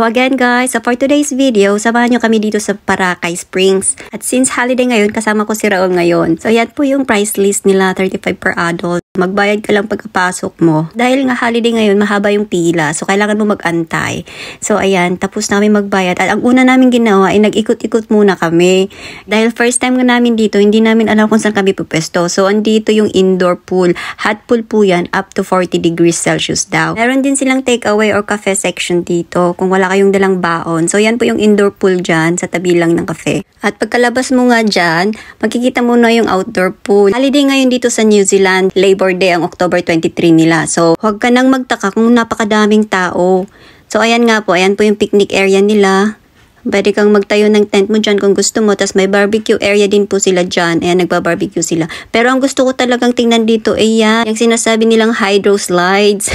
Hello again guys! So for today's video, samahan nyo kami dito sa Paracay Springs. At since holiday ngayon, kasama ko si Raul ngayon. So yan po yung price list nila, 35 per adult. Magbayad ka lang pagkapasok mo. Dahil nga holiday ngayon, mahaba yung pila. So kailangan mo mag-antay. So ayan, tapos namin magbayad. At ang una namin ginawa ay nag-ikot-ikot muna kami. Dahil first time nga namin dito, hindi namin alam kung saan kami pupesto. So andito yung indoor pool. Hot pool po yan, up to 40 degrees Celsius daw. Meron din silang takeaway or cafe section dito kung wala kayong dalang baon. So yan po yung indoor pool dyan sa tabi lang ng cafe. At pagkalabas mo nga dyan, makikita mo na yung outdoor pool. Holiday ngayon dito sa New Zealand, Labor Day ang October 23 nila. So huwag ka nang magtaka kung napakadaming tao. So ayan nga po, ayan po yung picnic area nila. Pwede kang magtayo ng tent mo dyan kung gusto mo. Tapos may barbecue area din po sila dyan. Ayan, nagba-barbecue sila. Pero ang gusto ko talagang tingnan dito ay yan. Yung sinasabi nilang hydro slides.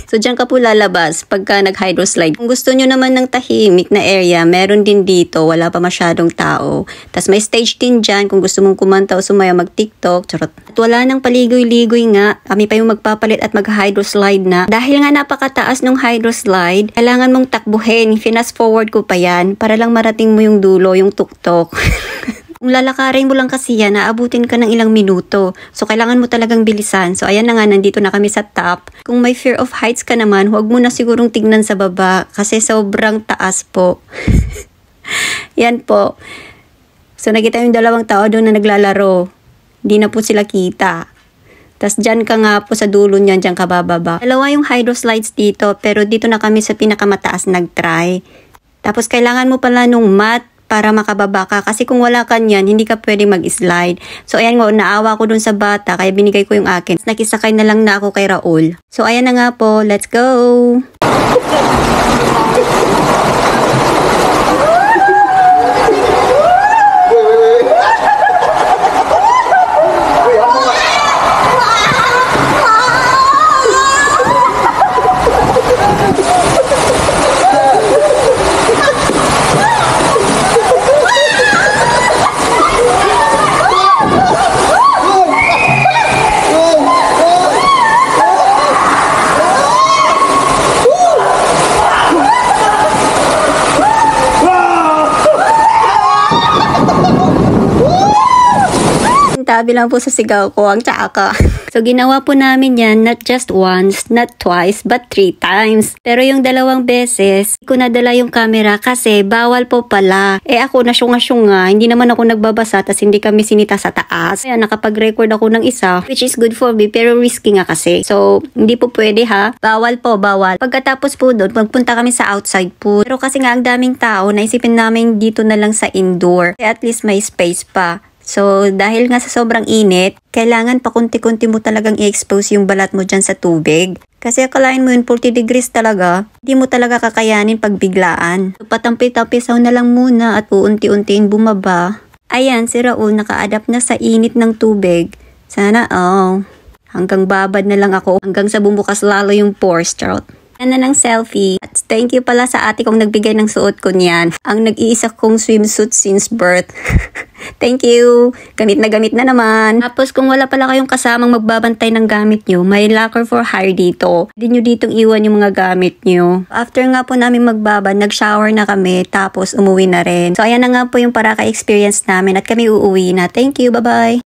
So dyan ka po lalabas pagka nag-hydro slide. Kung gusto nyo naman ng tahimik na area, meron din dito. Wala pa masyadong tao. Tapos may stage din dyan kung gusto mong kumanta o sumaya mag-TikTok. Charot. At wala nang paligoy-ligoy nga. Kami pa yung magpapalit at mag-hydro slide na. Dahil nga napakataas ng hydro slide, kailangan mong takbuhin. Fast forward ko pa yan para lang marating mo yung dulo, yung tuktok. Kung lalakarin mo lang kasi yan, naabutin ka ng ilang minuto. So, kailangan mo talagang bilisan. So, ayan na nga, nandito na kami sa top. Kung may fear of heights ka naman, huwag mo na sigurong tignan sa baba kasi sobrang taas po. Yan po. So, nakita yung dalawang tao doon na naglalaro. Hindi na po sila kita. Tapos dyan ka nga po sa dulo niyan, dyan ka bababa. Dalawa yung hydro slides dito, pero dito na kami sa pinakamataas nag-try. Tapos kailangan mo pala nung mat para makababa ka. Kasi kung wala ka niyan, hindi ka pwede mag-slide. So ayan nga, naawa ko dun sa bata, kaya binigay ko yung akin. Nakisakay na lang na ako kay Raul. So ayan na nga po, let's go! Tabi lang po sa sigaw ko, ang tsaka. So, ginawa po namin yan, not just once, not twice, but 3 times. Pero yung 2 beses, hindi ko nadala yung camera kasi bawal po pala. Ako, nasyunga-syunga nga, hindi naman ako nagbabasa, tas hindi kami sinita sa taas. Kaya nakapag-record ako ng isa, which is good for me, pero risky nga kasi. So, hindi po pwede ha. Bawal po, bawal. Pagkatapos po doon, magpunta kami sa outside pool. Pero kasi nga ang daming tao, naisipin namin dito na lang sa indoor. Kaya at least may space pa. So, dahil nga sa sobrang init, kailangan pakunti-kunti mo talagang i-expose yung balat mo dyan sa tubig. Kasi akalain mo yun, 40 degrees talaga, hindi mo talaga kakayanin pagbiglaan. So, patampi-tampisaw na lang muna at uunti-untiin bumaba. Ayan, si Raul naka-adapt na sa init ng tubig. Sana, hanggang babad na lang ako, hanggang sa bumukas lalo yung pores, charot. Yan na ng selfie. At thank you pala sa ate kong nagbigay ng suot ko niyan. Ang nag-iisa kong swimsuit since birth. Thank you. Gamit na naman. Tapos kung wala pala kayong kasamang magbabantay ng gamit nyo, may locker for hire dito. Pwede nyo ditong iwan yung mga gamit nyo. After nga po namin magbabad, nag-shower na kami. Tapos umuwi na rin. So ayan na nga po yung Paracay experience namin at kami uuwi na. Thank you. Bye-bye.